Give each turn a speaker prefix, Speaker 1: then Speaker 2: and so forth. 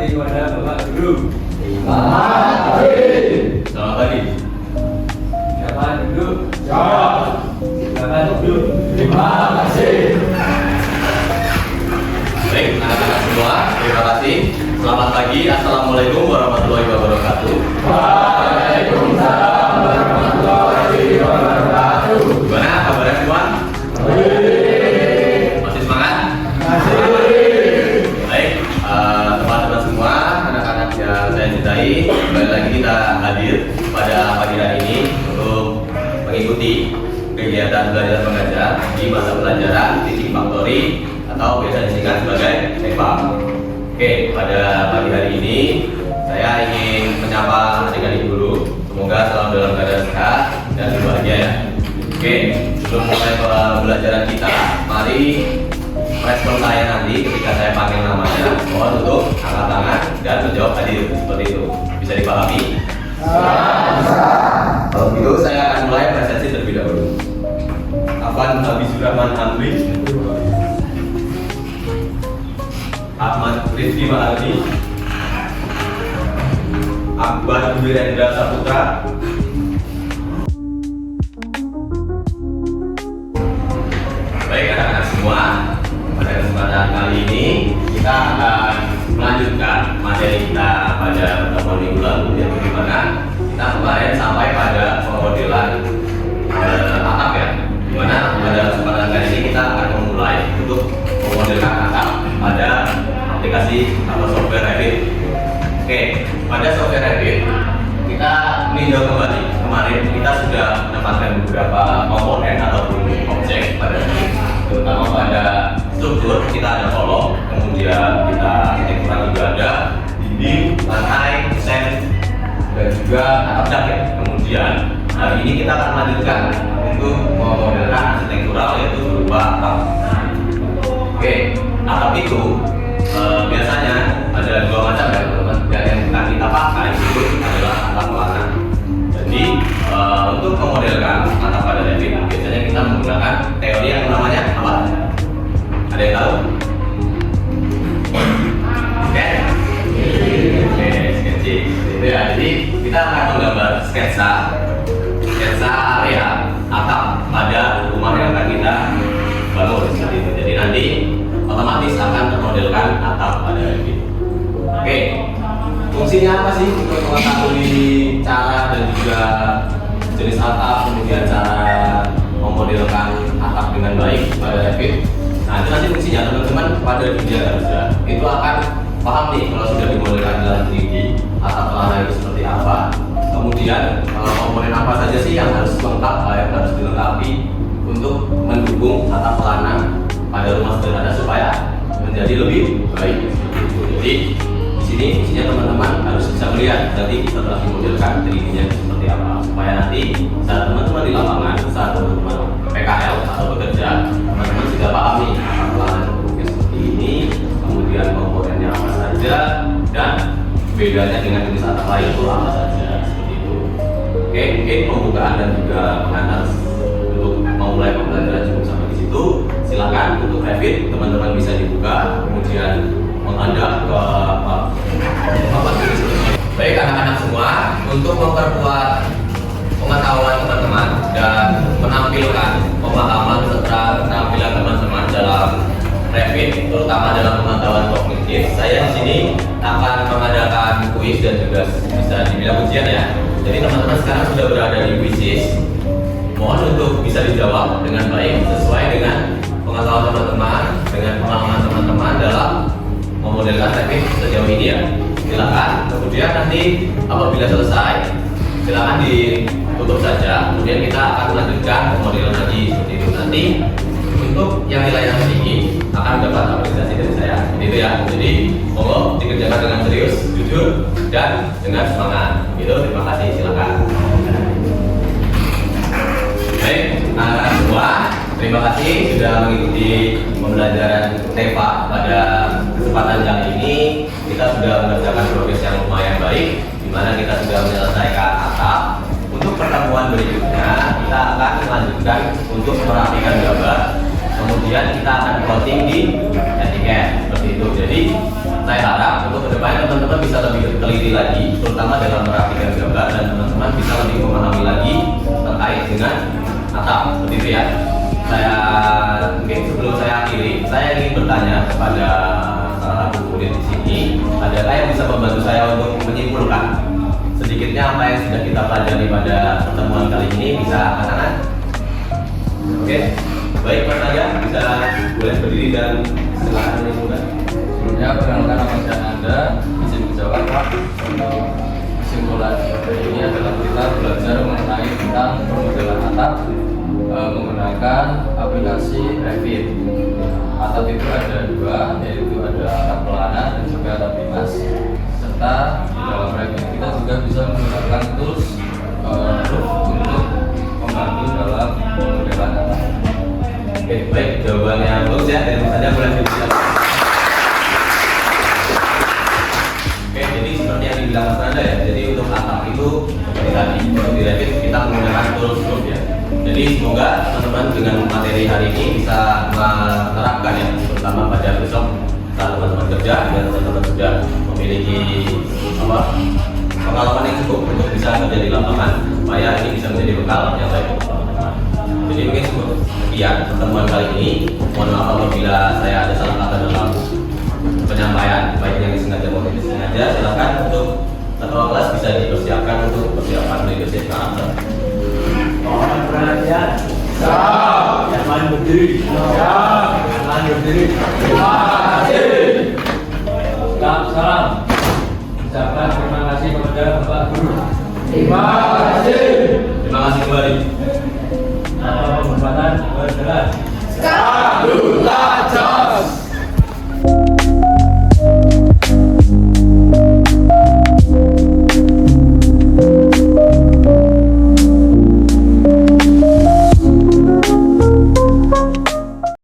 Speaker 1: bakti kepada Bapak Guru.
Speaker 2: Terima kasih.
Speaker 3: Selamat pagi.
Speaker 1: Silakan duduk.
Speaker 2: Siap.
Speaker 1: Silakan duduk.
Speaker 2: Terima kasih.
Speaker 3: Baik, anak-anak semua, terima kasih. Selamat pagi. Assalamualaikum warahmatullahi wabarakatuh.
Speaker 2: Waalaikumsalam warahmatullahi wabarakatuh.
Speaker 3: Gimana kabarnya semua? Masih semangat?
Speaker 2: Masih.
Speaker 3: Baik, teman-teman semua, anak-anak yang saya cintai, kembali lagi kita hadir pada pagi hari ini untuk mengikuti kegiatan belajar mengajar di masa pelajaran Teaching Factory atau biasa disingkat sebagai TEFA. Oke, pada pagi hari ini saya ingin menyapa adik-adik guru. Semoga selalu dalam keadaan sehat dan berbahagia ya. Oke, sebelum mulai pembelajaran kita, mari respon saya nanti ketika saya panggil namanya, mohon untuk angkat tangan dan menjawab hadir seperti itu. Bisa dipahami? Kalau begitu saya akan mulai presentasi terlebih dahulu. Afwan Habibur Rahman Amri, Ahmad Rizky Mahardi, Akbar Wirendra Saputra, baik anak-anak semua, pada kesempatan kali ini kita akan melanjutkan materi kita pada pertemuan minggu lalu, yaitu di mana kita kemarin sampai pada pemodelan atap ya, di mana pada kesempatan kali ini kita akan memulai untuk memodelkan atap pada aplikasi atau software Revit. Oke, pada software Revit kita meninjau kembali. Kemarin kita sudah menempatkan beberapa komponen ataupun objek pada Revit, terutama pada struktur kita ada kolom, kemudian kita kurang juga ada dinding, lantai, desain, dan juga atap dak ya. Kemudian hari ini kita akan lanjutkan untuk memodelkan arsitektural yaitu berupa atap. Oke, atap itu biasanya ada dua macam ya teman-teman. Yang kita pakai itu adalah atap pelana. Jadi untuk memodelkan atap pada Revit biasanya kita menggunakan teori yang namanya apa? Ada yang tahu? Oke, sketching. Itu ya. Jadi kita akan menggambar sketsa area atap pada rumah yang akan kita bangun seperti itu. Jadi nanti otomatis akan termodelkan atap pada Revit. Oke, fungsinya apa sih untuk mengetahui cara dan juga jenis atap, kemudian cara memodelkan atap dengan baik pada Revit? Nah, itu nanti fungsinya teman-teman pada video harusnya itu akan paham nih kalau sudah dimodelkan dalam 3D atap pelana itu seperti apa. Kemudian komponen apa saja sih yang harus lengkap, yang harus dilengkapi untuk mendukung atap pelana pada rumah sederhana supaya menjadi lebih baik. Jadi di sini fungsinya teman-teman harus bisa melihat nanti setelah dimodelkan 3D-nya seperti apa, supaya nanti saat teman-teman di lapangan, saat teman-teman PKL atau bekerja, teman-teman sudah paham nih atap pelana bentuknya seperti ini, kemudian komponennya apa saja, dan bedanya dengan jenis atap lain itu apa saja, seperti itu. Oke, mungkin pembukaan dan juga pengantar untuk memulai pembelajaran cukup sampai di situ. Silakan untuk Revit teman-teman bisa dibuka, kemudian menghadap ke papan tulis. Baik anak-anak semua, untuk memperkuat pengetahuan teman-teman dan menampilkan pemahaman serta keterampilan teman-teman dalam Revit, terutama dalam pengetahuan kognitif, saya di sini akan mengadakan kuis dan juga bisa dibilang ujian ya. Jadi teman-teman sekarang sudah berada di quizzes. Mohon untuk bisa dijawab dengan baik sesuai dengan pengetahuan teman-teman, dengan pengalaman teman-teman dalam memodelkan Revit sejauh ini ya. Silakan. Kemudian nanti apabila selesai, silakan ditutup saja. Kemudian kita akan melanjutkan pemodelan lagi seperti itu. Nanti untuk yang nilainya tinggi akan dapat apresiasi dari saya. Itu ya. Jadi monggo dikerjakan dengan serius, jujur, dan dengan semangat. Gitu. Terima kasih. Silakan. Baik, anak-anak semua, terima kasih sudah mengikuti pembelajaran TEFA pada kesempatan kali ini. Kita sudah mengerjakan progres yang lumayan baik, di mana kita sudah menyelesaikan atap. Untuk pertemuan berikutnya, kita akan melanjutkan untuk merapikan gambar. Kemudian kita akan plotting di etiket. seperti itu. Jadi saya harap untuk kedepannya teman-teman bisa lebih teliti lagi, terutama dalam merapikan gambar, dan teman-teman bisa lebih memahami lagi terkait dengan atap seperti itu ya. Saya mungkin sebelum saya akhiri, saya ingin bertanya kepada salah satu murid di sini, adakah yang bisa membantu saya untuk menyimpulkan sedikitnya apa yang sudah kita pelajari pada pertemuan kali ini? Bisa angkat tangan? Oke, baik Mas Naga, bisa boleh berdiri dan silakan menyimpulkan.
Speaker 2: Sebelumnya perkenalkan nama saya Anda, izin menjawab Pak. Untuk kesimpulan ini adalah kita belajar mengenai tentang pemodelan atap menggunakan aplikasi Revit. Atap itu ada dua, yaitu ada atap pelana dan juga atap limas. Serta di dalam Revit kita juga bisa menggunakan tools roof untuk membantu dalam pemodelan atap.
Speaker 3: Oke, baik, jawabannya bagus ya, dari Mas Anda boleh dibilang. Oke, jadi seperti yang dibilang Mas Anda ya, jadi untuk atap itu seperti tadi, untuk di Revit kita menggunakan tools roof ya. Jadi semoga teman-teman dengan materi hari ini bisa menerapkan ya, terutama pada besok saat teman-teman kerja dan teman-teman sudah memiliki pengalaman yang cukup untuk bisa kerja di lapangan, supaya ini bisa menjadi bekal yang baik untuk teman-teman. Jadi mungkin sekian pertemuan kali ini. Mohon maaf apabila saya ada salah kata dalam penyampaian, baik yang disengaja maupun disengaja. Silakan untuk ketua kelas bisa dipersiapkan untuk persiapan leadership karakter.
Speaker 1: Mohon perhatian.
Speaker 2: Siap.
Speaker 1: Jangan berdiri.
Speaker 2: Siap.
Speaker 1: Jangan berdiri.
Speaker 2: Terima kasih.
Speaker 1: Salam. Ucapkan terima kasih kepada Bapak Guru.
Speaker 2: Terima kasih.
Speaker 3: Terima kasih kembali.
Speaker 1: Apa penghormatan kepada
Speaker 2: Satu.